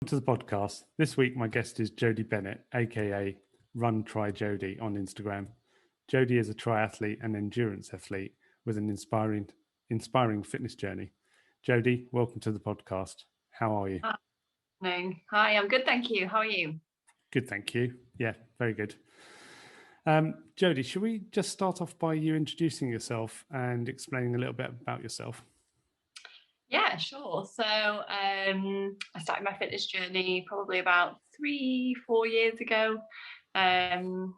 to the podcast. This week, my guest is Jodie Bennett, aka Run Try Jody on Instagram. Jody is a triathlete and endurance athlete with an inspiring fitness journey. Jody, welcome to the podcast. How are you? Hi, I'm good, thank you. How are you? Good, thank you. Yeah, very good. Jody, should we just start off by you introducing yourself and explaining a little bit about yourself? Yeah, sure. So I started my fitness journey probably about 3-4 years ago. And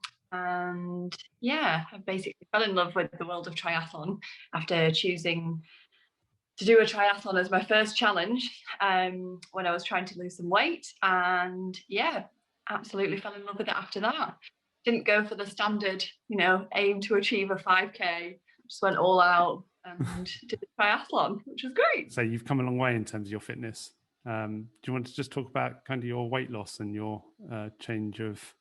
yeah, I basically fell in love with the world of triathlon after choosing to do a triathlon as my first challenge when I was trying to lose some weight. And yeah, absolutely fell in love with it after that. Didn't go for the standard, aim to achieve a 5K. Just went all out and did a triathlon, which was great. So you've come a long way in terms of your fitness. Do you want to just talk about kind of your weight loss and your change of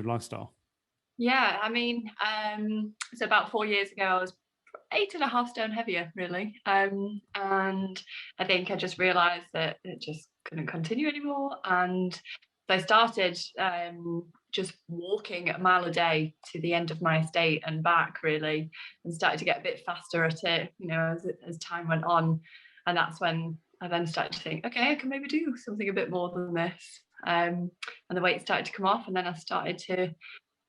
lifestyle? Yeah, I mean, so about 4 years ago, I was 8.5 stone heavier, really. And I think I just realised that it just couldn't continue anymore. And so I started just walking a mile a day to the end of my estate and back, really, and started to get a bit faster at it, as time went on. And that's when I then started to think, okay, I can maybe do something a bit more than this. And the weight started to come off, and then I started to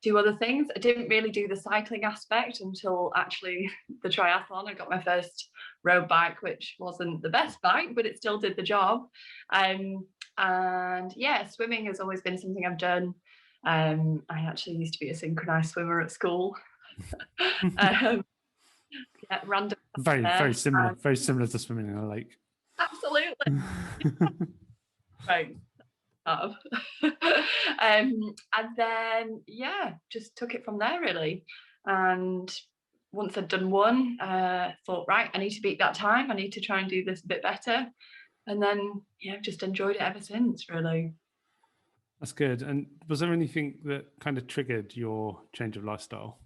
do other things. I didn't really do the cycling aspect until actually the triathlon. I got my first road bike, which wasn't the best bike, but it still did the job. And yeah, swimming has always been something I've done. I actually used to be a synchronized swimmer at school. Yeah, random. Very similar to swimming in a lake. Absolutely. Right. And then yeah, just took it from there, really. And once I'd done one, thought, right, I need to beat that time. I need to try and do this a bit better. And then yeah, just enjoyed it ever since, really. That's good. And was there anything that kind of triggered your change of lifestyle?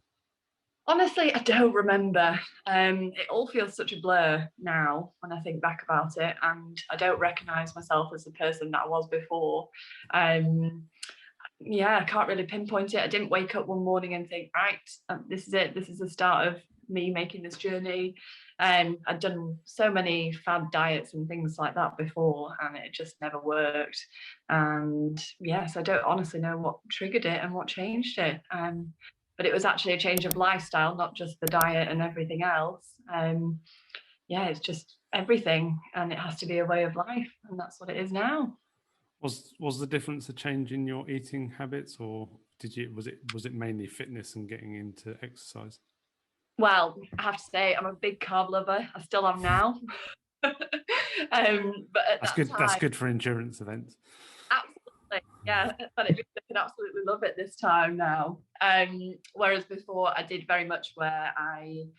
Honestly, I don't remember. It all feels such a blur now when I think back about it, and I don't recognise myself as the person that I was before. Yeah, I can't really pinpoint it. I didn't wake up one morning and think, right, this is it. This is the start of me making this journey. I'd done so many fad diets and things like that before, and it just never worked. And yes, I don't honestly know what triggered it and what changed it. But it was actually a change of lifestyle, not just the diet and everything else. Yeah, it's just everything, and it has to be a way of life, and that's what it is now. Was the difference a change in your eating habits, or was it mainly fitness and getting into exercise? Well, I have to say, I'm a big carb lover. I still am now. But at that's that good. time, That's good for endurance events. Absolutely, yeah. But I can absolutely love it this time now. Whereas before, I did very much where I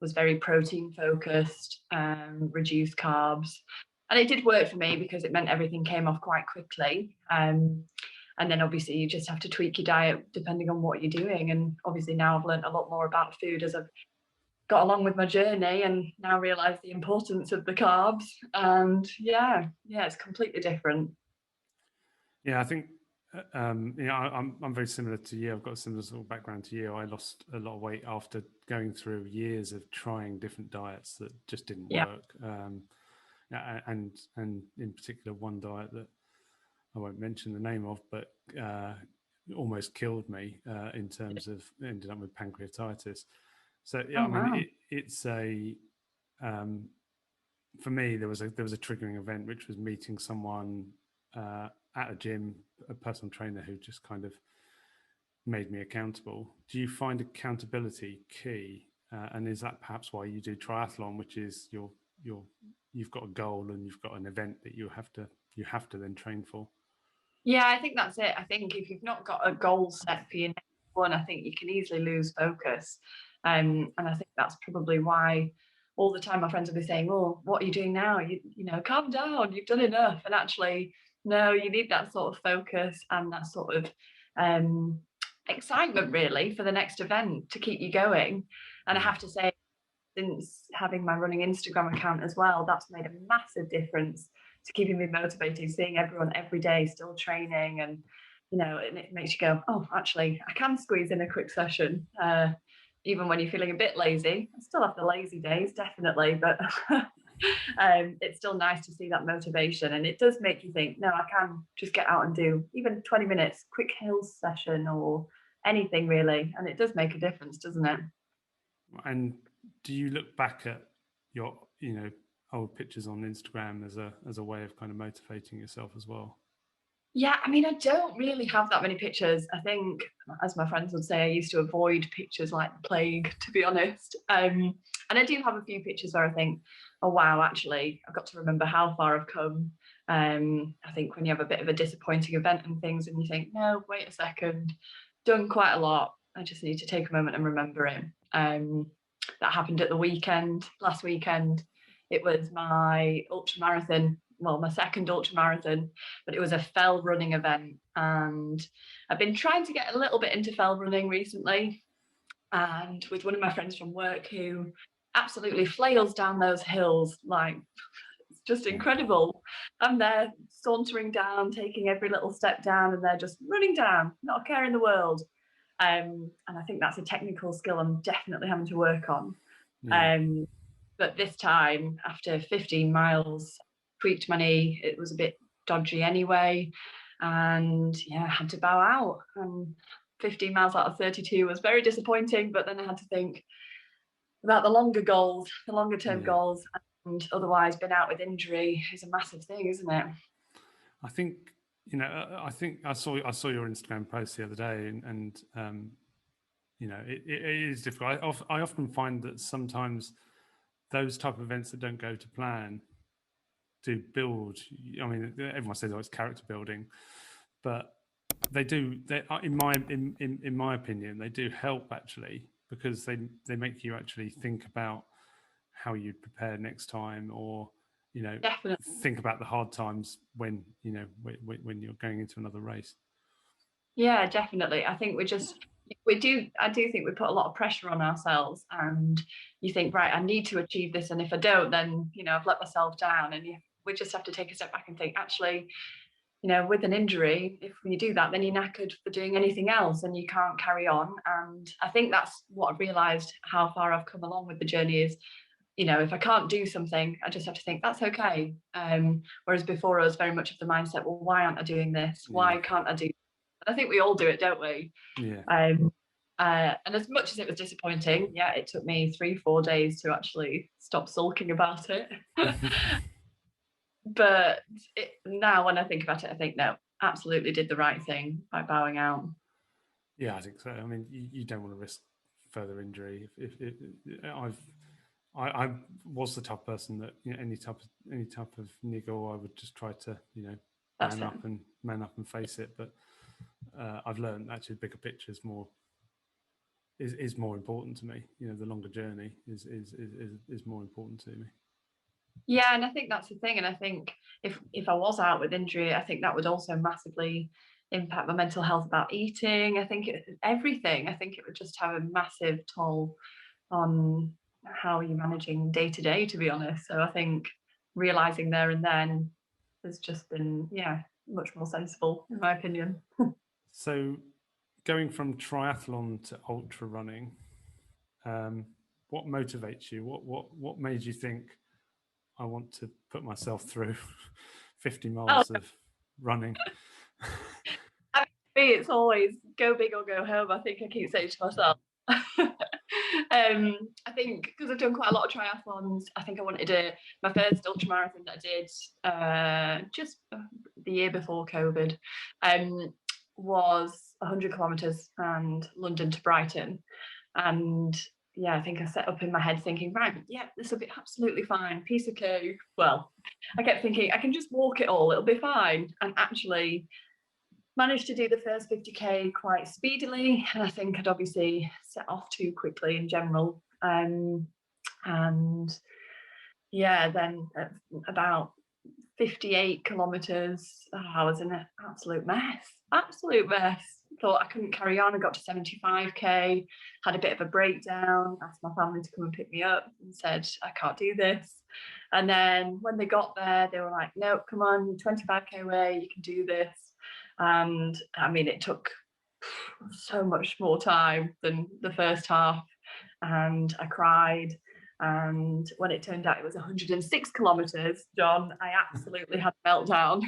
was very protein focused, reduced carbs, and it did work for me because it meant everything came off quite quickly. And then obviously you just have to tweak your diet depending on what you're doing. And obviously now I've learned a lot more about food as I've got along with my journey, and now realize the importance of the carbs. And yeah, it's completely different. Yeah, I think I'm very similar to you. I've got a similar sort of background to you. I lost a lot of weight after going through years of trying different diets that just didn't work. And in particular, one diet that I won't mention the name of, but almost killed me in terms of ended up with pancreatitis. So yeah, it's a for me there was a triggering event, which was meeting someone at a gym, a personal trainer who just kind of made me accountable. Do you find accountability key? And is that perhaps why you do triathlon, which is you've got a goal and you've got an event that you have to then train for? Yeah, I think that's it. I think if you've not got a goal set for your next one, I think you can easily lose focus. And I think that's probably why all the time my friends will be saying, well, what are you doing now? You know, calm down, you've done enough. And actually, no, you need that sort of focus and that sort of excitement really for the next event to keep you going. And I have to say, since having my running Instagram account as well, that's made a massive difference keeping me motivated, seeing everyone every day still training, and and it makes you go, oh, actually, I can squeeze in a quick session, even when you're feeling a bit lazy. I still have the lazy days, definitely, but it's still nice to see that motivation, and it does make you think, no, I can just get out and do even 20 minutes, quick hills session or anything really, and it does make a difference, doesn't it? And do you look back at your, old pictures on Instagram as a way of kind of motivating yourself as well? Yeah, I mean, I don't really have that many pictures. I think, as my friends would say, I used to avoid pictures like the plague, to be honest. And I do have a few pictures where I think, oh, wow, actually, I've got to remember how far I've come. I think when you have a bit of a disappointing event and things, and you think, no, wait a second, done quite a lot. I just need to take a moment and remember it. That happened at the weekend, last weekend. It was my ultra marathon, well, my second ultra marathon, but it was a fell running event. And I've been trying to get a little bit into fell running recently. And with one of my friends from work who absolutely flails down those hills, like, it's just incredible. I'm there sauntering down, taking every little step down, and they're just running down, not a care in the world. And I think that's a technical skill I'm definitely having to work on. Yeah. But this time, after 15 miles, tweaked my knee. It was a bit dodgy anyway. And yeah, I had to bow out. And 15 miles out of 32 was very disappointing. But then I had to think about the longer goals, the longer term goals. And otherwise, being out with injury is a massive thing, isn't it? I think, I think I saw your Instagram post the other day, and it is difficult. I often find that sometimes those type of events that don't go to plan do build. I mean, everyone says, oh, it's character building, but they do. They, in my opinion, they do help actually, because they make you actually think about how you'd prepare next time, or Definitely. think about the hard times when when you're going into another race. Yeah, definitely. I think I do think we put a lot of pressure on ourselves, and you think, right, I need to achieve this, and if I don't, then I've let myself down. And we just have to take a step back and think, actually, with an injury, if you do that, then you're knackered for doing anything else, and you can't carry on. And I think that's what I've realized, how far I've come along with the journey is, if I can't do something, I just have to think that's okay. Whereas before, I was very much of the mindset, well, why aren't I doing this? Why can't I do? And I think we all do it, don't we? Yeah. And as much as it was disappointing, yeah, it took me 3-4 days to actually stop sulking about it. But now when I think about it, I think, no, absolutely did the right thing by bowing out. Yeah, I think so. I mean, you don't want to risk further injury. If I was the type of person that any type of niggle, I would just try to man up and face it. But I've learned actually bigger picture is more important to me. The longer journey is more important to me. Yeah, and I think that's the thing. And I think if I was out with injury, I think that would also massively impact my mental health about eating. I think everything. I think it would just have a massive toll on how you're managing day to day, to be honest. So I think realizing there and then has just been, much more sensible, in my opinion. So going from triathlon to ultra running, what motivates you? What made you think, I want to put myself through 50 miles of running? I mean, it's always go big or go home. I think I keep saying to myself. I think because I've done quite a lot of triathlons, I think I wanted my first ultramarathon that I did just the year before COVID was 100 kilometers and London to Brighton. And yeah, I think I set up in my head thinking, right, yeah, this will be absolutely fine. Piece of cake. Well, I kept thinking, I can just walk it all, it'll be fine. And actually managed to do the first 50k quite speedily. And I think I'd obviously set off too quickly in general. And yeah, then about 58 kilometers. Oh, I was in an absolute mess. Thought I couldn't carry on. I got to 75k, had a bit of a breakdown, asked my family to come and pick me up and said, I can't do this. And then when they got there, they were like, no, come on, 25k away, you can do this. And I mean, it took so much more time than the first half. And I cried. And when it turned out it was 106 kilometers, John, I absolutely had a meltdown.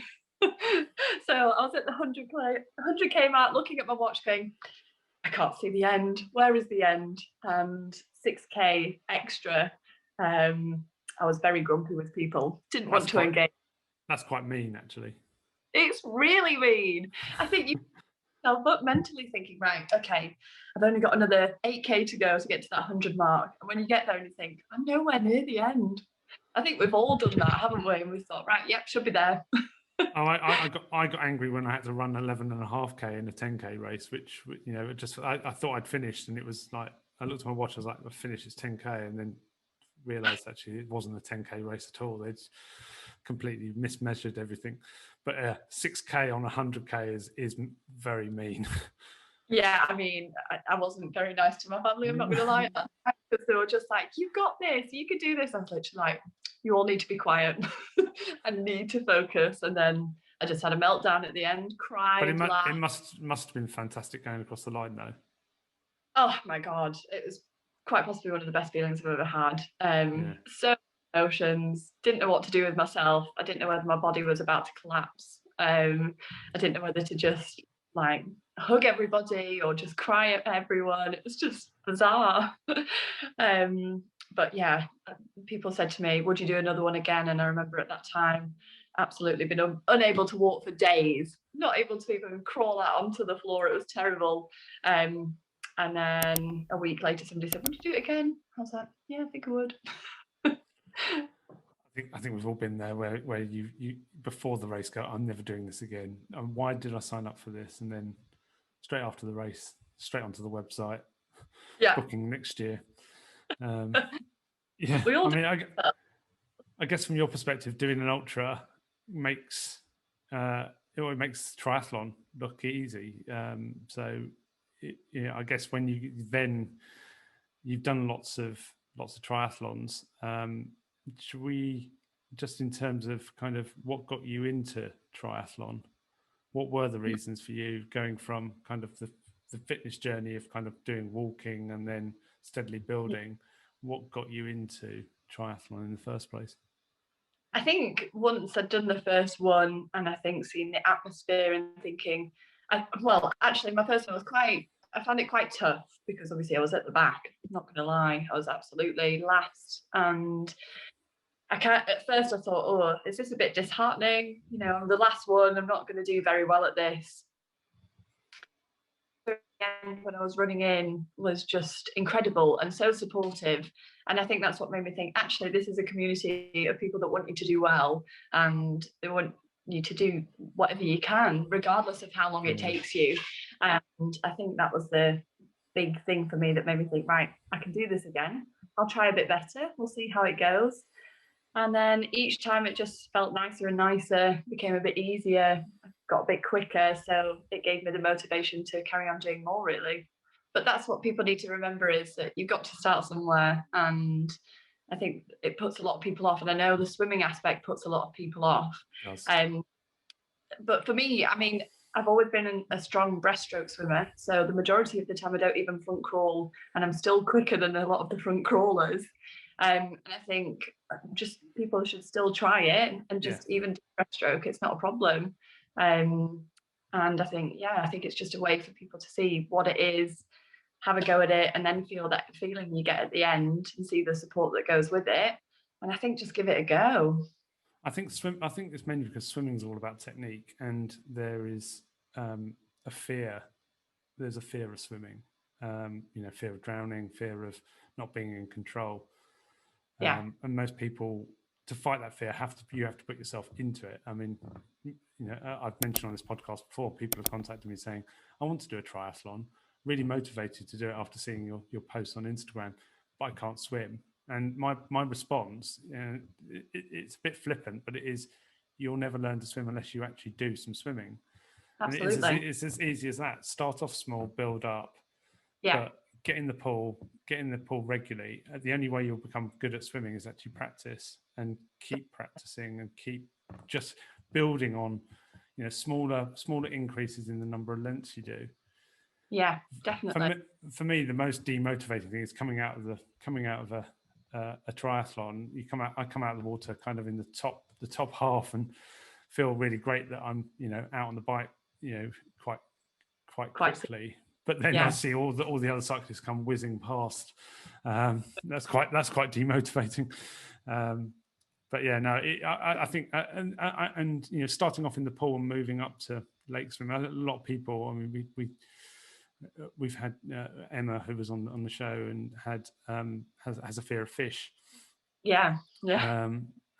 So I was at the 100k mark, looking at my watch going, I can't see the end. Where is the end? And 6k extra. I was very grumpy with people. Didn't want to engage. That's quite mean, actually. It's really mean. I think you yourself up mentally thinking, right, okay, I've only got another 8k to go to get to that 100 mark. And when you get there and you think, I'm nowhere near the end. I think we've all done that, haven't we? And we thought, right, yep, should be there. I got angry when I had to run 11.5k in a 10k race, which, you know, I thought I'd finished, and it was like, I looked at my watch, I was like, I finished, it's 10k, and then realised actually it wasn't a 10k race at all. They'd completely mismeasured everything. But 6k on 100k is very mean. Yeah, I mean, I wasn't very nice to my family, I'm not going to lie. Because they were just like, you've got this, you could do this. I was literally like, you all need to be quiet. I need to focus. And then I just had a meltdown at the end, cried, But it must have been fantastic going across the line, though. Oh my God, it was quite possibly one of the best feelings I've ever had. So emotions, didn't know what to do with myself. I didn't know whether my body was about to collapse. I didn't know whether to just like hug everybody or just cry at everyone. It was just bizarre. But yeah, people said to me, would you do another one again? And I remember at that time absolutely been unable to walk for days, not able to even crawl out onto the floor. It was terrible. And then a week later, somebody said, would you do it again? I was like, yeah, I think I would. I think we've all been there where you before the race go, I'm never doing this again. And why did I sign up for this? And then straight after the race, straight onto the website, booking next year. Yeah, I mean, I guess from your perspective, doing an ultra makes it makes triathlon look easy. So, I guess when you've done lots of triathlons. Should we, just in terms of kind of what got you into triathlon, what were the reasons for you going from kind of the fitness journey of kind of doing walking and then steadily building? What got you into triathlon in the first place? I think once I'd done the first one and I think seeing the atmosphere and thinking, actually my first one was I found it quite tough because obviously I was at the back, not going to lie, I was absolutely last. And at first I thought, oh, is this a bit disheartening? You know, I'm the last one, I'm not going to do very well at this. When I was running in was just incredible and so supportive. And I think that's what made me think, actually, this is a community of people that want you to do well and they want you to do whatever you can, regardless of how long it takes you. And I think that was the big thing for me that made me think, right, I can do this again. I'll try a bit better. We'll see how it goes. And then each time it just felt nicer and nicer, became a bit easier, got a bit quicker. So it gave me the motivation to carry on doing more, really. But that's what people need to remember, is that you've got to start somewhere. And I think it puts a lot of people off. And I know the swimming aspect puts a lot of people off. But for me, I mean, I've always been a strong breaststroke swimmer. So the majority of the time I don't even front crawl, and I'm still quicker than a lot of the front crawlers. And I think just people should still try it and just even do breaststroke. It's not a problem. And I think it's just a way for people to see what it is, have a go at it, and then feel that feeling you get at the end and see the support that goes with it. And I think just give it a go. I think it's mainly because swimming is all about technique, and there is a fear. There's a fear of swimming. Fear of drowning, fear of not being in control. And most people, to fight that fear, you have to put yourself into it. I mean, I've mentioned on this podcast before, people have contacted me saying, I want to do a triathlon, really motivated to do it after seeing your posts on Instagram, but I can't swim. And my response, it's a bit flippant, but it is, you'll never learn to swim unless you actually do some swimming. Absolutely. And it's as easy as that. Start off small, build up. Yeah. But get in the pool regularly. The only way you'll become good at swimming is actually practice and keep practicing and keep just building on, smaller increases in the number of lengths you do. Yeah, definitely. For me, the most demotivating thing is coming out of a triathlon. I come out of the water kind of in the top half and feel really great that I'm out on the bike quite quickly. But then I see all the other cyclists come whizzing past. That's quite demotivating. But yeah, no, I think and starting off in the pool and moving up to lake swim. A lot of people. I mean, we've had Emma, who was on the show, and has a fear of fish. Yeah.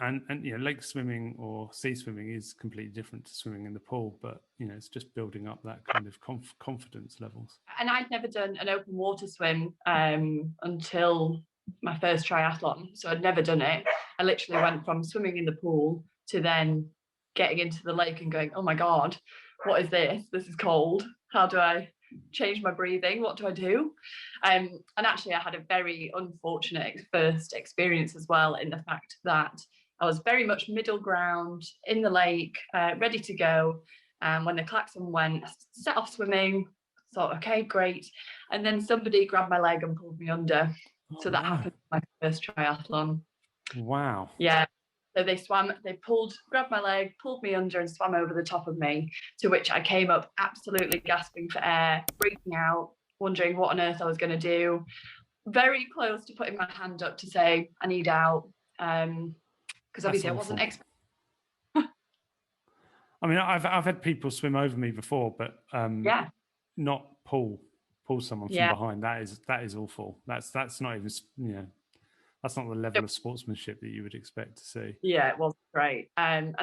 And lake swimming or sea swimming is completely different to swimming in the pool, but it's just building up that kind of confidence levels. And I'd never done an open water swim until my first triathlon, so I'd never done it. I literally went from swimming in the pool to then getting into the lake and going, oh my god, what is this? This is cold. How do I change my breathing? What do I do? And actually I had a very unfortunate first experience as well, in the fact that I was very much middle ground in the lake, ready to go. And when the klaxon went, I set off swimming, thought, okay, great. And then somebody grabbed my leg and pulled me under. So that happened in my first triathlon. Wow. Yeah. So they grabbed my leg, pulled me under and swam over the top of me, to which I came up absolutely gasping for air, freaking out, wondering what on earth I was going to do. Very close to putting my hand up to say, I need out. Because obviously I wasn't expecting. I mean, I've had people swim over me before, but not pull someone from behind. That is awful. That's not even that's not the level of sportsmanship that you would expect to see. Yeah, it wasn't great. And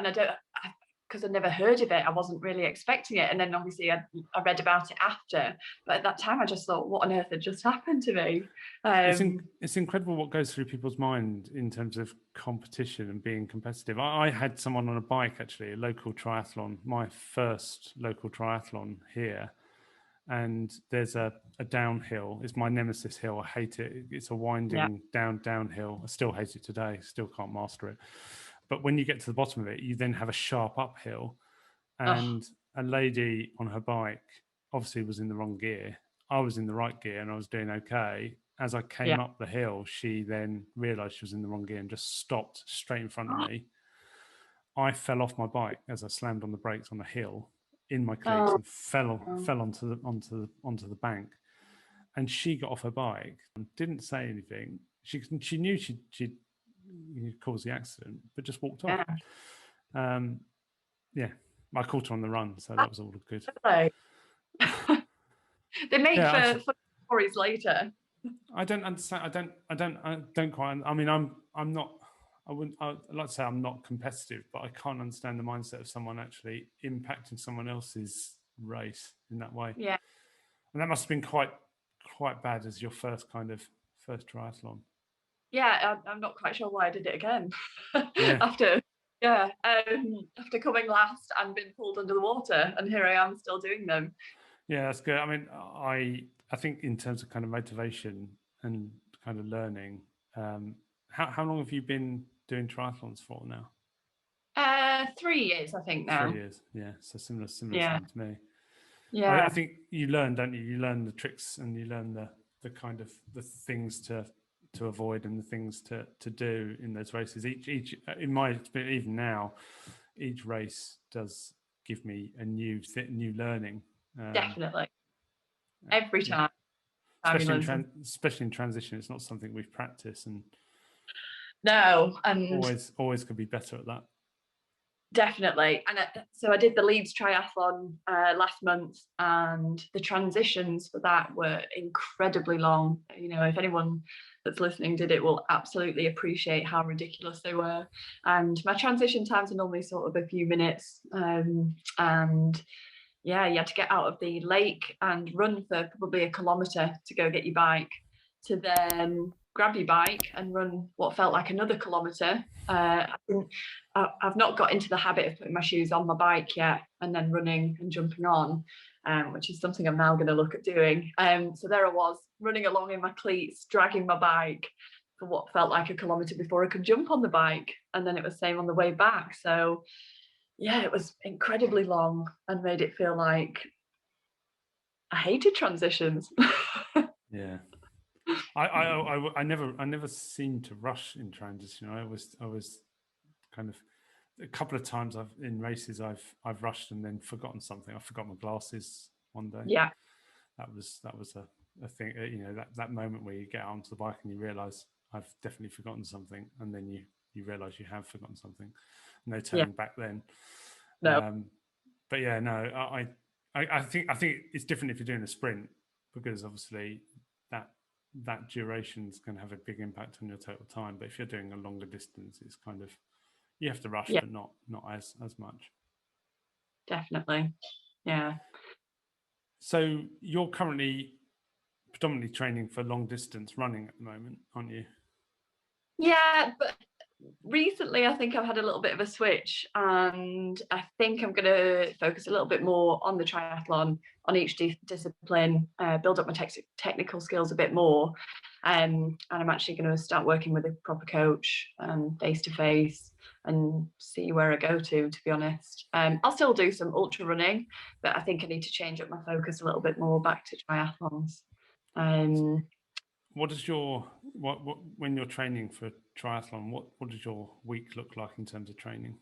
because I'd never heard of it, I wasn't really expecting it. And then obviously I read about it after, but at that time I just thought, what on earth had just happened to me? It's incredible what goes through people's mind in terms of competition and being competitive. I had someone on a bike, actually, a local triathlon, my first local triathlon here. And there's a downhill. It's my nemesis hill. I hate it. It's a winding downhill. I still hate it today. Still can't master it. But when you get to the bottom of it, you then have a sharp uphill. And a lady on her bike obviously was in the wrong gear. I was in the right gear and I was doing okay. As I came up the hill, she then realised she was in the wrong gear and just stopped straight in front of me. I fell off my bike as I slammed on the brakes on the hill in my cleats and fell onto the bank. And she got off her bike and didn't say anything. She knew she'd caused the accident, but just walked off. I caught her on the run, so that was all good. They make for stories later. I don't understand. I don't quite. I mean, I'm not. I'd like to say I'm not competitive, but I can't understand the mindset of someone actually impacting someone else's race in that way. Yeah. And that must have been quite bad as your first triathlon. Yeah, I'm not quite sure why I did it again. After coming last and being pulled under the water, and here I am still doing them. Yeah, that's good. I mean, I think in terms of kind of motivation and kind of learning, how long have you been doing triathlons for now? 3 years, I think now. 3 years, yeah. So similar time to me. Yeah. I think you learn, don't you? You learn the tricks and you learn the kind of the things to avoid and the things to do in those races. Each in my experience, even now, each race does give me a new learning. Definitely. Every time. Especially in transition, it's not something we've practiced, and always could be better at that. Definitely. And so I did the Leeds triathlon last month, and the transitions for that were incredibly long. If anyone that's listening did it will absolutely appreciate how ridiculous they were. And my transition times are normally sort of a few minutes. And you had to get out of the lake and run for probably 1 kilometre to go get your bike, to then grab your bike and run what felt like another kilometre. I've not got into the habit of putting my shoes on my bike yet and then running and jumping on, which is something I'm now going to look at doing. So there I was, running along in my cleats, dragging my bike for what felt like a kilometre before I could jump on the bike. And then it was the same on the way back. So yeah, it was incredibly long and made it feel like I hated transitions. Yeah. I never seemed to rush in transition. I was kind of, a couple of times in races I've rushed and then forgotten something. I forgot my glasses one day. Yeah. That was a thing. You know, that moment where you get onto the bike and you realise I've definitely forgotten something, and then you realise you have forgotten something. No turning back then. No. But yeah, no, I think it's different if you're doing a sprint, because obviously that duration is going to have a big impact on your total time. But if you're doing a longer distance, it's kind of, you have to rush, but not as much. Definitely. Yeah. So you're currently predominantly training for long distance running at the moment, aren't you? Yeah, but recently I think I've had a little bit of a switch, and I think I'm going to focus a little bit more on the triathlon, on each discipline, build up my technical skills a bit more, and I'm actually going to start working with a proper coach face to face and see where I go to be honest. I'll still do some ultra running, but I think I need to change up my focus a little bit more back to triathlons. What does your when you're training for triathlon, what does your week look like in terms of training?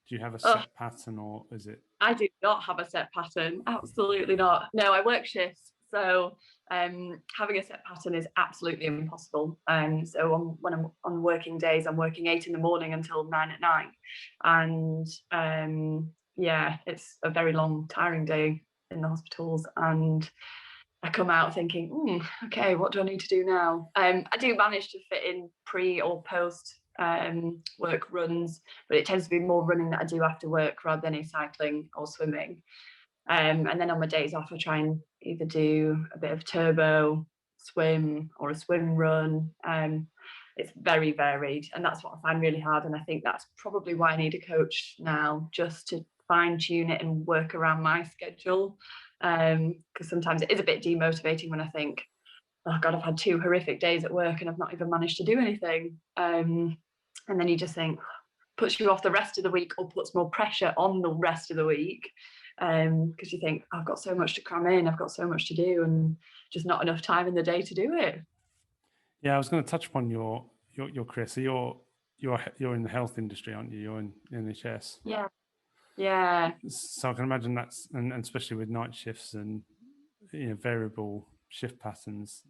Do you have a set pattern, or is it? I do not have a set pattern. Absolutely not. No, I work shifts, so having a set pattern is absolutely impossible. So when I'm on working days, I'm working 8 a.m. until 9 at night, and yeah, it's a very long, tiring day in the hospitals, and I come out thinking, okay, what do I need to do now? I do manage to fit in pre or post work runs, but it tends to be more running that I do after work rather than any cycling or swimming. And then on my days off, I try and either do a bit of turbo swim or a swim run. It's very varied, and that's what I find really hard. And I think that's probably why I need a coach now, just to fine tune it and work around my schedule. Because sometimes it is a bit demotivating when I think, oh God, I've had 2 horrific days at work and I've not even managed to do anything. And then you just think, puts you off the rest of the week, or puts more pressure on the rest of the week. Because you think, I've got so much to cram in, I've got so much to do, and just not enough time in the day to do it. Yeah, I was going to touch upon your career. So you're in the health industry, aren't you? You're in NHS. Yeah. So I can imagine that's, and especially with night shifts and variable shift patterns.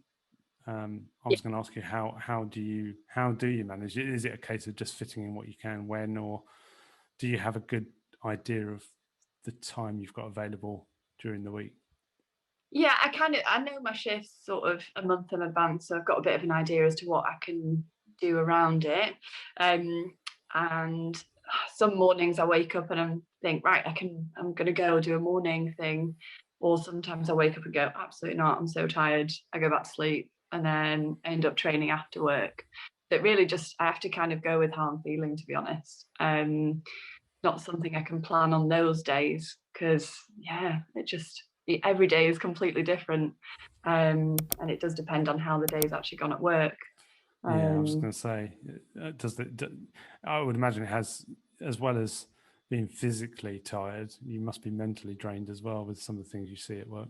I was going to ask you, how do you manage it? Is it a case of just fitting in what you can when, or do you have a good idea of the time you've got available during the week? Yeah, I know my shifts sort of a month in advance, so I've got a bit of an idea as to what I can do around it. And some mornings I wake up and I'm think, right, I'm gonna go do a morning thing. Or sometimes I wake up and go, absolutely not, I'm so tired. I go back to sleep and then end up training after work. That really just, I have to kind of go with how I'm feeling, to be honest. Not something I can plan on those days, because yeah, every day is completely different, and it does depend on how the day's actually gone at work. Yeah, I was just going to say, I would imagine it has, as well as being physically tired, you must be mentally drained as well with some of the things you see at work.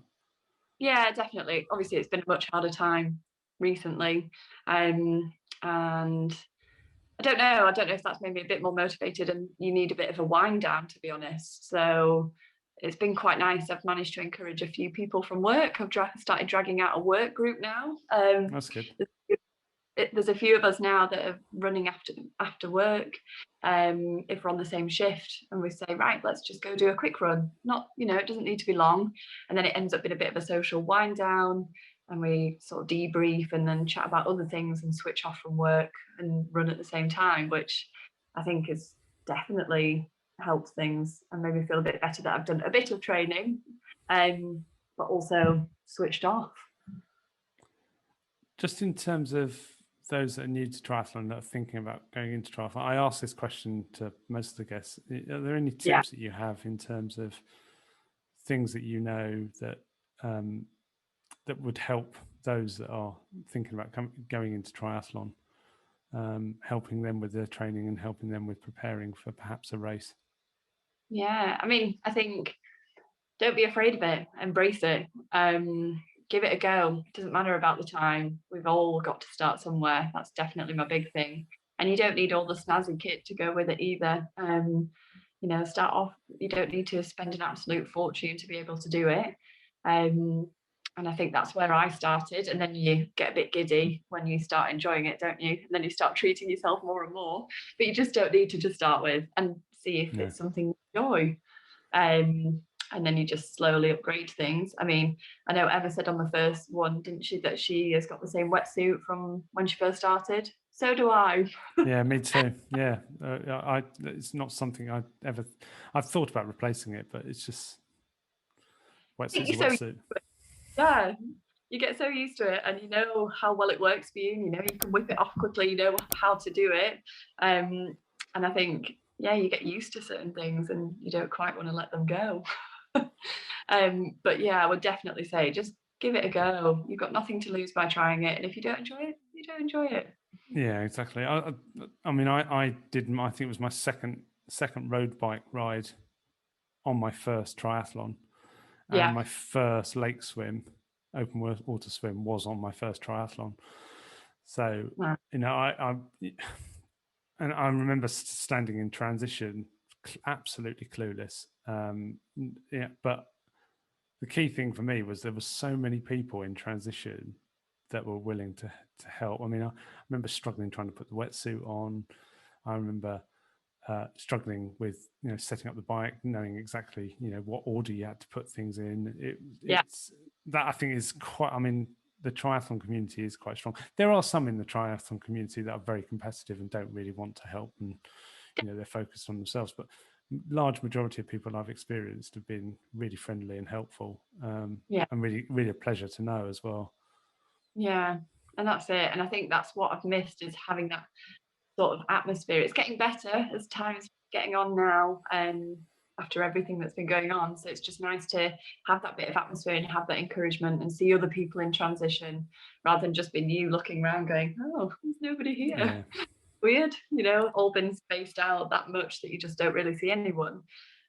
Yeah, definitely. Obviously, it's been a much harder time recently, and I don't know if that's made me a bit more motivated, and you need a bit of a wind down, to be honest. So it's been quite nice. I've managed to encourage a few people from work. I've started dragging out a work group now. That's good. There's a few of us now that are running after work, if we're on the same shift, and we say, right, let's just go do a quick run. Not, it doesn't need to be long, and then it ends up being a bit of a social wind down, and we sort of debrief and then chat about other things and switch off from work and run at the same time, which I think has definitely helped things and made me feel a bit better that I've done a bit of training, but also switched off. Just in terms of those that are new to triathlon that are thinking about going into triathlon, I ask this question to most of the guests. Are there any tips that you have in terms of things that you know that that would help those that are thinking about going into triathlon, helping them with their training and helping them with preparing for perhaps a race? Yeah, I mean, I think don't be afraid of it. Embrace it. Give it a go. It doesn't matter about the time. We've all got to start somewhere. That's definitely my big thing. And you don't need all the snazzy kit to go with it either. You know, start off. You don't need to spend an absolute fortune to be able to do it. And I think that's where I started. And then you get a bit giddy when you start enjoying it, don't you? And then you start treating yourself more and more. But you just don't need to just start with and see if it's something you enjoy. And then you just slowly upgrade things. I mean, I know Emma said on the first one, didn't she, that she has got the same wetsuit from when she first started. So do I. Yeah, me too. Yeah, it's not something I've thought about replacing it, but it's just wetsuit's a wetsuit. Yeah, you get so used to it, and you know how well it works for you. And you know you can whip it off quickly. You know how to do it. And I think, yeah, you get used to certain things, and you don't quite want to let them go. But yeah, I would definitely say just give it a go. You've got nothing to lose by trying it, and if you don't enjoy it, you don't enjoy it. Yeah, exactly. I mean, I did. I think it was my second road bike ride on my first triathlon, and my first lake swim, open water swim, was on my first triathlon. So you know, and I remember standing in transition, absolutely clueless. Yeah, but the key thing for me was there were so many people in transition that were willing to help. I mean, I remember struggling trying to put the wetsuit on. I remember struggling with, you know, setting up the bike, knowing exactly, you know, what order you had to put things in. It's that, I think, is quite, I mean, the triathlon community is quite strong. There are some in the triathlon community that are very competitive and don't really want to help, and, you know, they're focused on themselves. But large majority of people I've experienced have been really friendly and helpful, and really a pleasure to know as well. Yeah, and that's it. And I think that's what I've missed, is having that sort of atmosphere. It's getting better as time's getting on now, after everything that's been going on. So it's just nice to have that bit of atmosphere and have that encouragement and see other people in transition, rather than just being you looking around going, oh, there's nobody here. Yeah. Weird, you know, all been spaced out that much that you just don't really see anyone.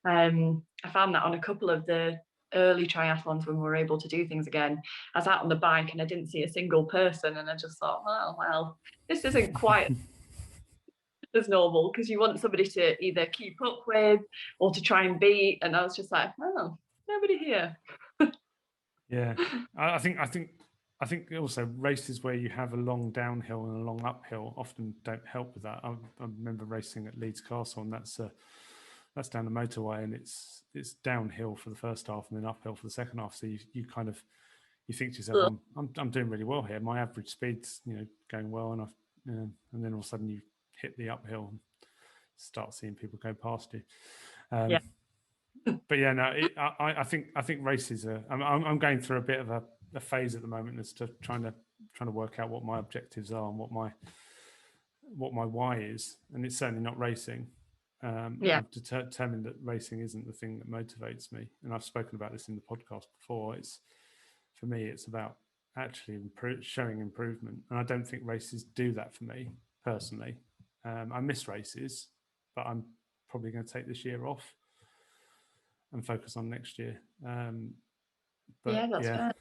I found that on a couple of the early triathlons when we were able to do things again. I was out on the bike and I didn't see a single person, and I just thought, well, this isn't quite as normal, because you want somebody to either keep up with or to try and beat. And I was just like, oh, nobody here. Yeah, I think also races where you have a long downhill and a long uphill often don't help with that. I remember racing at Leeds Castle, and that's down the motorway, and it's downhill for the first half and then uphill for the second half. So you kind of, you think to yourself, I'm doing really well here. My average speed's, you know, going well, and and then all of a sudden you hit the uphill and start seeing people go past you. But yeah, no, I think races are. I'm going through a bit of a phase at the moment as to trying to work out what my objectives are and what my why is, and it's certainly not racing. I've determined that racing isn't the thing that motivates me, and I've spoken about this in the podcast before. For me, it's about actually showing improvement, and I don't think races do that for me personally. I miss races, but I'm probably going to take this year off and focus on next year. But that's fair.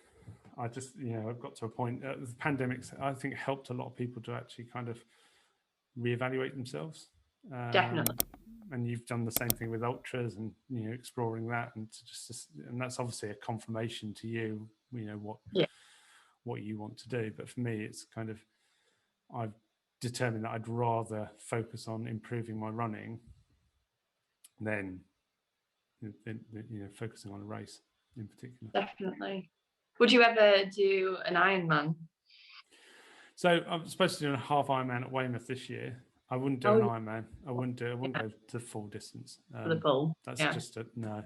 I just, you know, I've got to a point. The pandemic, I think, helped a lot of people to actually kind of reevaluate themselves. Definitely. And you've done the same thing with ultras, and, you know, exploring that, and and that's obviously a confirmation to you, you know, what you want to do. But for me, it's kind of, I've determined that I'd rather focus on improving my running than you know, focusing on a race in particular. Definitely. Would you ever do an Ironman? So I'm supposed to do a half Ironman at Weymouth this year. I wouldn't do an Ironman. I wouldn't go to full distance. For the full. That's just no.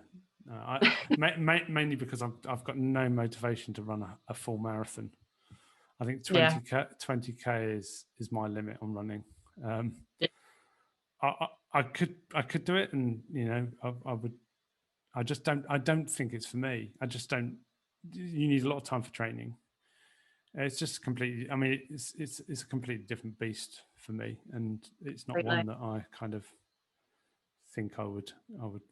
Mainly because I've got no motivation to run a full marathon. I think 20k is my limit on running. I could do it, and I would. I don't think it's for me. I just don't. You need a lot of time for training. It's just completely. I mean, it's a completely different beast for me, and it's not one that I kind of think I would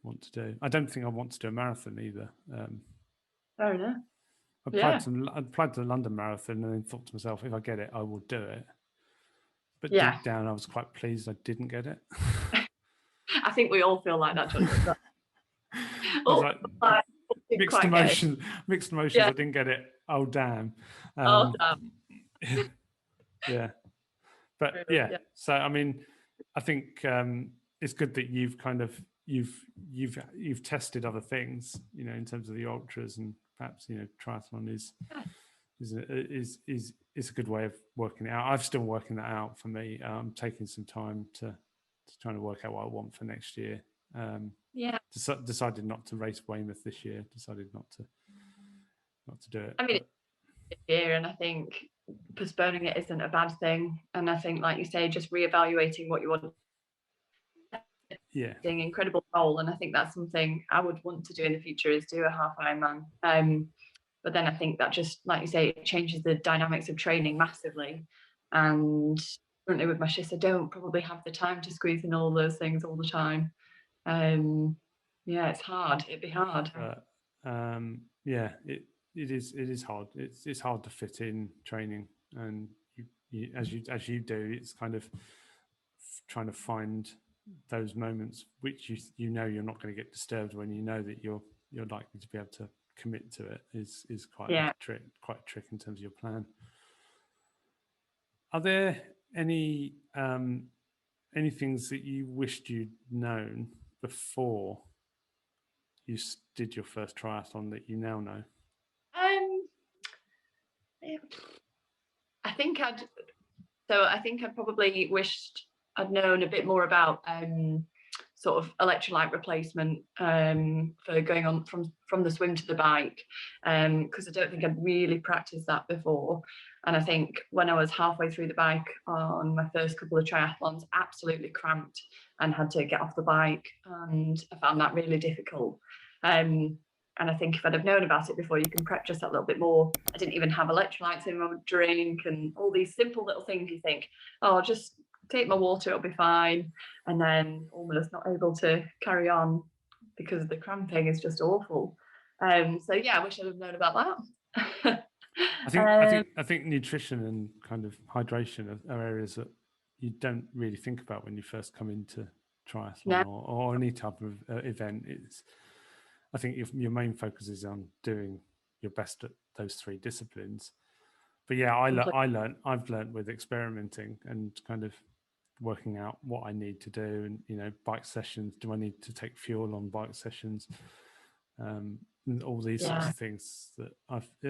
want to do. I don't think I want to do a marathon either. Fair enough. I applied to the London Marathon and then thought to myself, if I get it, I will do it. But deep down, I was quite pleased I didn't get it. I think we all feel like that, Jody. I was like, mixed emotions. Yeah. I didn't get it. Oh damn. Damn. Yeah. But yeah. So I mean, I think it's good that you've kind of you've tested other things, in terms of the ultras, and perhaps triathlon is a good way of working it out. I'm still working that out for me. I'm taking some time to trying to work out what I want for next year. Decided not to race Weymouth this year. Decided not to do it. I mean, it's a year, and I think postponing it isn't a bad thing. And I think, like you say, just reevaluating what you want. Incredible goal, and I think that's something I would want to do in the future, is do a half Ironman. But then I think that, just like you say, it changes the dynamics of training massively. And currently with my shifts, I don't probably have the time to squeeze in all those things all the time. It's hard. It'd be hard. It is hard. It's hard to fit in training, and you as you do, it's kind of trying to find those moments which you're not going to get disturbed when you know that you're likely to be able to commit to it is quite a trick in terms of your plan. Are there any things that you wished you'd known before you did your first triathlon that you now know? I think I'd probably wished I'd known a bit more about sort of electrolyte replacement for going on from the swim to the bike, because I don't think I'd really practiced that before. And I think when I was halfway through the bike on my first couple of triathlons, absolutely cramped and had to get off the bike, and I found that really difficult. And I think if I'd have known about it before, you can prep just that little bit more. I didn't even have electrolytes in my drink, and all these simple little things you think, oh, just take my water, it'll be fine. And then almost not able to carry on because the cramping is just awful. I wish I'd have known about that. I think nutrition and kind of hydration are areas that you don't really think about when you first come into triathlon or any type of event. I think your main focus is on doing your best at those three disciplines. But yeah, I've learned with experimenting and kind of working out what I need to do, and bike sessions. Do I need to take fuel on bike sessions? And all these sorts of things that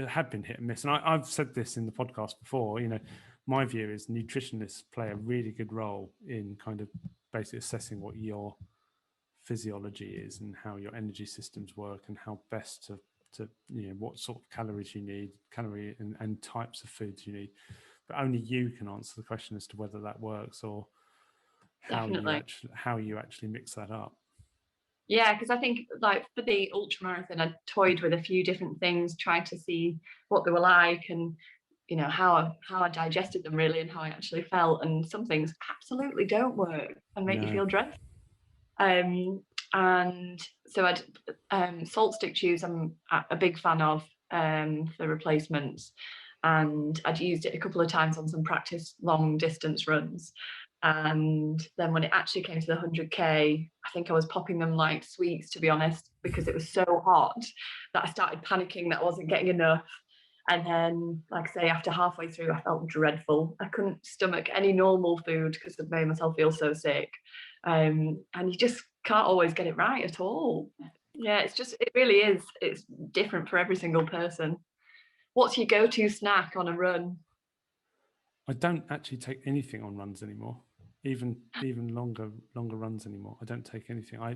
have been hit and miss. And I've said this in the podcast before. My view is nutritionists play a really good role in kind of basically assessing what your physiology is and how your energy systems work, and how best to what sort of calories you need, and types of foods you need. But only you can answer the question as to whether that works, or how you actually mix that up. Yeah, because I think, like, for the ultramarathon, I toyed with a few different things, tried to see what they were like, and how I digested them really, and how I actually felt. And some things absolutely don't work and make you feel dreadful. And so I'd salt stick chews I'm a big fan of for replacements, and I'd used it a couple of times on some practice long distance runs. And then when it actually came to the 100k, I think I was popping them like sweets, to be honest, because it was so hot that I started panicking that I wasn't getting enough. And then, like I say, after halfway through, I felt dreadful. I couldn't stomach any normal food because it made myself feel so sick. And you just can't always get it right at all. Yeah, it really is. It's different for every single person. What's your go-to snack on a run? I don't actually take anything on runs anymore, even longer runs anymore. I don't take anything. I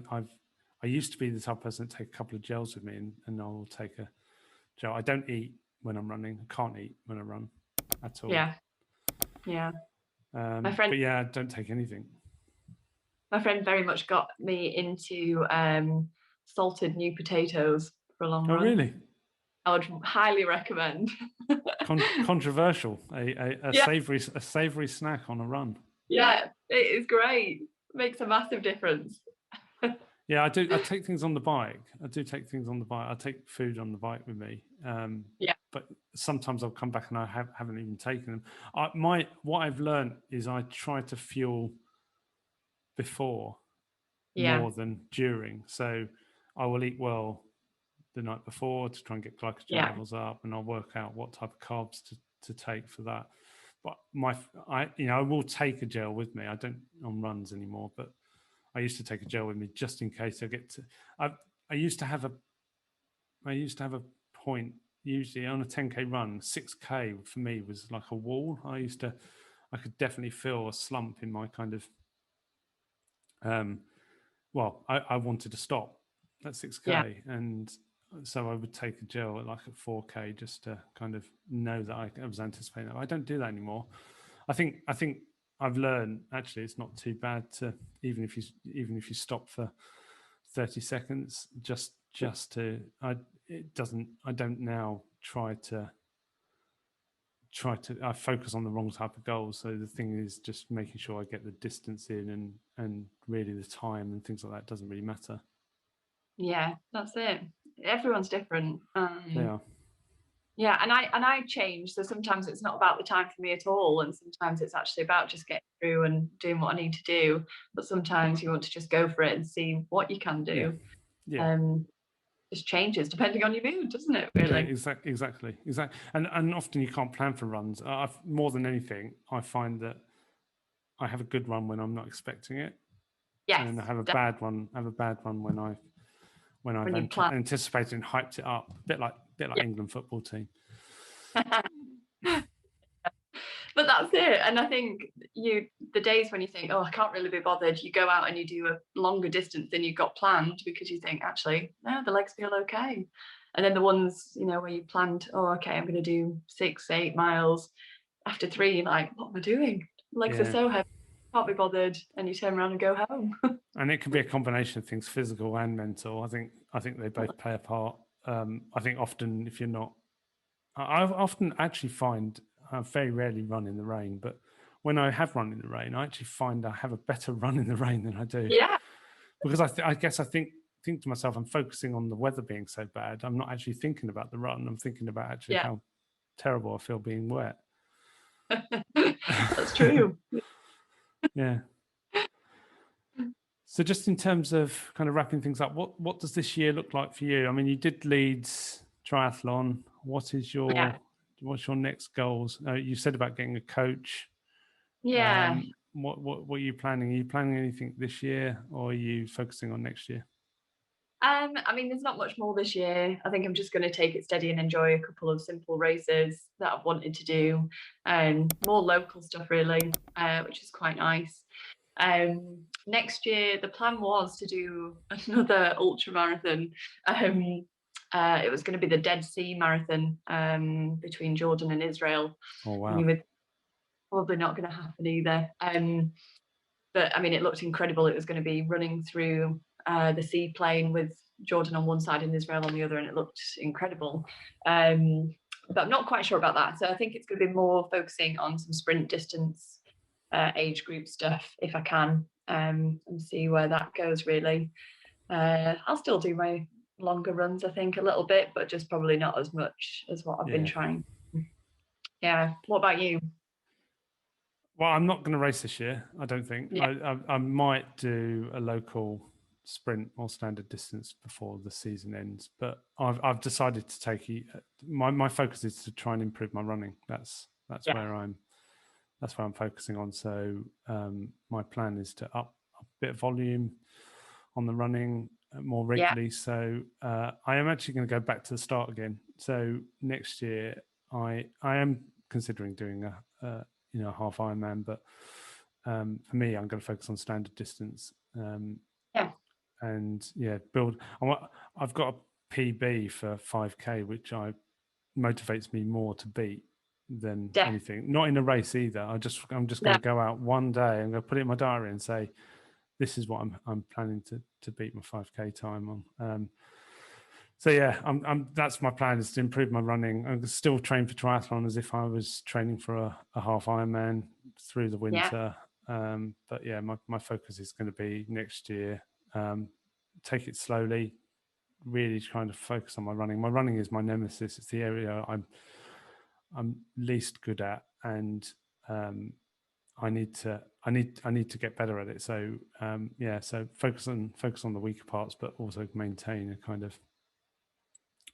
used to be the type of person to take a couple of gels with me, and I'll take a gel. I don't eat when I'm running. I can't eat when I run. at all. Yeah. But yeah, I don't take anything. My friend very much got me into salted new potatoes for a long run. Oh, really? I would highly recommend. Controversial, a savoury snack on a run. Yeah, it is great. It makes a massive difference. Yeah, I do. I take things on the bike. I do take things on the bike. I take food on the bike with me. But sometimes I'll come back and I haven't even taken them. What I've learned is I try to fuel before more than during. So I will eat well the night before to try and get glycogen levels up, and I'll work out what type of carbs to take for that. But I will take a gel with me. I don't on runs anymore, but I used to take a gel with me just in case I get to. I used to have a point usually on a 10K run. 6K for me was like a wall. I could definitely feel a slump in my kind of. I wanted to stop at 6K, and so I would take a gel at 4K just to kind of know that I was anticipating that. I don't do that anymore. I think I've learned actually it's not too bad to even if you stop for 30 seconds just to I don't now I focus on the wrong type of goals. So the thing is just making sure I get the distance in and really the time and things like that doesn't really matter. Yeah, that's it. Everyone's different. Yeah, and I change. So sometimes it's not about the time for me at all, and sometimes it's actually about just getting through and doing what I need to do. But sometimes you want to just go for it and see what you can do. Yeah. Just changes depending on your mood, doesn't it? Really? Yeah, exactly. And often you can't plan for runs. More than anything, I find that I have a good run when I'm not expecting it. Yes, and I have a bad one. when I've anticipated and hyped it up, a bit like England football team. But that's it. And I think the days when you think, oh, I can't really be bothered, you go out and you do a longer distance than you got planned because you think, actually, no, the legs feel okay. And then the ones, where you planned, oh, okay, I'm going to do 6-8 miles. After 3, you're like, what am I doing? Legs are so heavy, can't be bothered. And you turn around and go home. And it can be a combination of things, physical and mental. I think they both play a part. I think often if you're not, I often actually find I very rarely run in the rain, but when I have run in the rain, I actually find I have a better run in the rain than I do. Yeah. Because I guess I think to myself, I'm focusing on the weather being so bad. I'm not actually thinking about the run. I'm thinking about actually how terrible I feel being wet. That's true. Yeah. So just in terms of kind of wrapping things up, what does this year look like for you? I mean, you did Leeds triathlon. What's your next goals? You said about getting a coach. Yeah. What are you planning? Are you planning anything this year, or are you focusing on next year? I mean, there's not much more this year. I think I'm just going to take it steady and enjoy a couple of simple races that I've wanted to do, more local stuff really, which is quite nice. Next year, the plan was to do another ultra marathon. It was going to be the Dead Sea Marathon between Jordan and Israel. Oh wow! Probably not going to happen either. But I mean, it looked incredible. It was going to be running through the seaplane with Jordan on one side and Israel on the other, and it looked incredible. But I'm not quite sure about that. So I think it's going to be more focusing on some sprint distance age group stuff if I can, and see where that goes really. I'll still do my longer runs, I think, a little bit, but just probably not as much as what I've been trying. Yeah. What about you? Well, I'm not going to race this year, I don't think. Yeah. I might do a local sprint or standard distance before the season ends, but I've decided to take my focus is to try and improve my running. That's where I'm focusing on. So my plan is to up a bit of volume on the running more regularly. So I am actually going to go back to the start again. So next year I am considering doing a half Ironman, but for me, I'm going to focus on standard distance. And build. I've got a PB for 5K, which motivates me more to beat than anything. Not in a race either. I'm just going to go out one day. I'm going to put it in my diary and say, this is what I'm planning to beat my 5K time on. So yeah, that's my plan, is to improve my running. I'm still train for triathlon as if I was training for a half Ironman through the winter. But yeah, my focus is going to be next year. Take it slowly, really trying to focus on my running. My running is my nemesis. It's the area I'm least good at, and I need to get better at it. So so focus on the weaker parts, but also maintain a kind of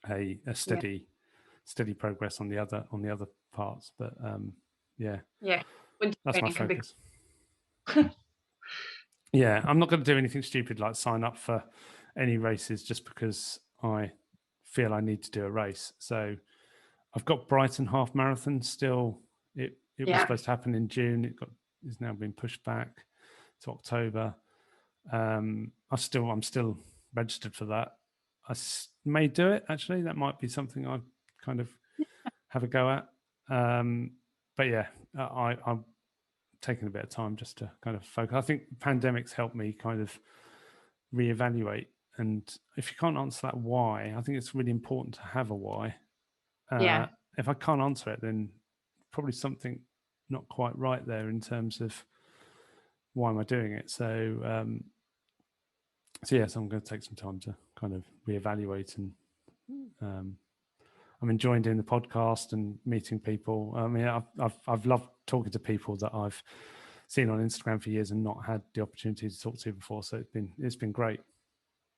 a steady progress on the other parts. But that's my focus. Yeah, I'm not going to do anything stupid like sign up for any races just because I feel I need to do a race. So I've got Brighton half marathon still. It was supposed to happen in June. It's now been pushed back to October. I'm still registered for that. I may do it, actually. That might be something I kind of have a go at. But yeah, I'm taking a bit of time just to kind of focus. I think pandemics helped me kind of reevaluate. And if you can't answer that why, I think it's really important to have a why. If I can't answer it, then probably something not quite right there in terms of why am I doing it. So yes, I'm going to take some time to kind of reevaluate, and I'm enjoying doing the podcast and meeting people. I mean, I've loved talking to people that I've seen on Instagram for years and not had the opportunity to talk to before. So it's been great.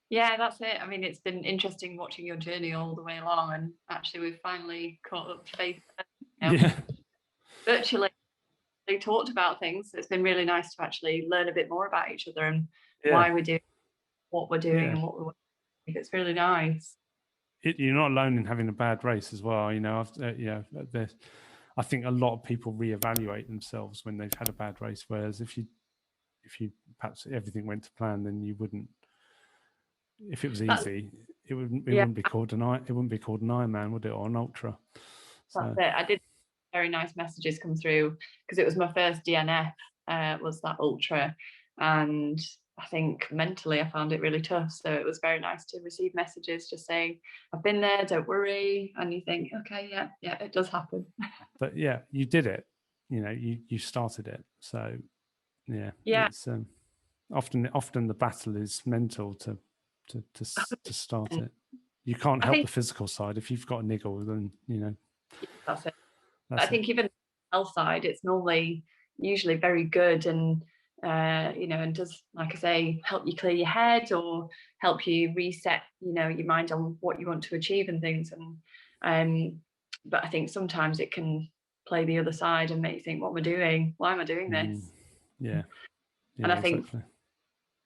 Yeah, that's it. I mean, it's been interesting watching your journey all the way along, and actually we've finally caught up face virtually. They talked about things. It's been really nice to actually learn a bit more about each other and why we're doing what we're doing and what we're. It's really nice. You're not alone in having a bad race as well. I think a lot of people reevaluate themselves when they've had a bad race. Whereas if you perhaps everything went to plan, then you wouldn't. If it was easy, it wouldn't be called an Ironman, would it, or an ultra? That's it. I did very nice messages come through because it was my first DNF. Was that ultra, and I think mentally I found it really tough. So it was very nice to receive messages just saying, "I've been there, don't worry." And you think, okay, yeah, it does happen. But yeah, you did it. You started it. So yeah. It's often the battle is mental to start it. You can't help the physical side. If you've got a niggle, then that's it. I think even the health side, it's usually very good, and and does, like I say, help you clear your head or help you reset your mind on what you want to achieve and things. And but I think sometimes it can play the other side and make you think, what am I doing? Why am I doing this? And I think it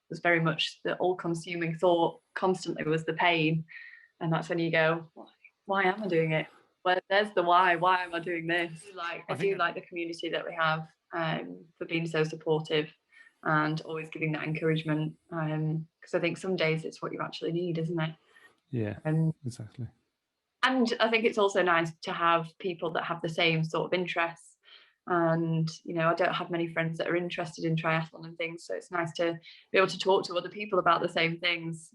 was very much the all-consuming thought constantly was the pain, and that's when you go, why am I doing it? Well, there's the why. Why am I doing this? I do like the community that we have, for being so supportive and always giving that encouragement. Because I think some days it's what you actually need, isn't it? Yeah, exactly. And I think it's also nice to have people that have the same sort of interests. And I don't have many friends that are interested in triathlon and things, so it's nice to be able to talk to other people about the same things,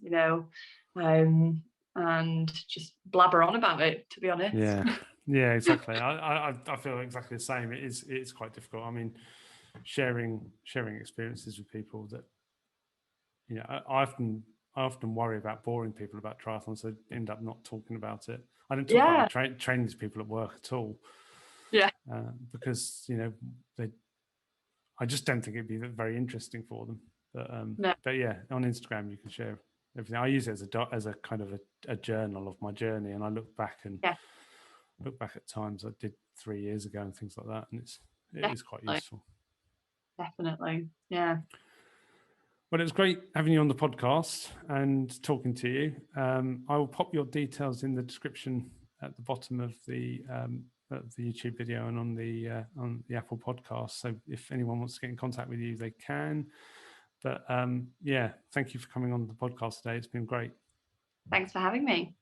and just blabber on about it, to be honest. Yeah, exactly. I feel exactly the same. It's quite difficult. I mean, sharing experiences with people that I often worry about boring people about triathlon, so I end up not talking about it. I don't talk about training to people at work at all. Because I just don't think it'd be very interesting for them. But yeah, on Instagram you can share everything. I use it as a kind of a journal of my journey, and I look back at times I did 3 years ago and things like that, and it is quite useful. Definitely, yeah. Well, it was great having you on the podcast and talking to you. I will pop your details in the description at the bottom of the YouTube video and on the Apple podcast. So if anyone wants to get in contact with you, they can. But thank you for coming on the podcast today. It's been great. Thanks for having me.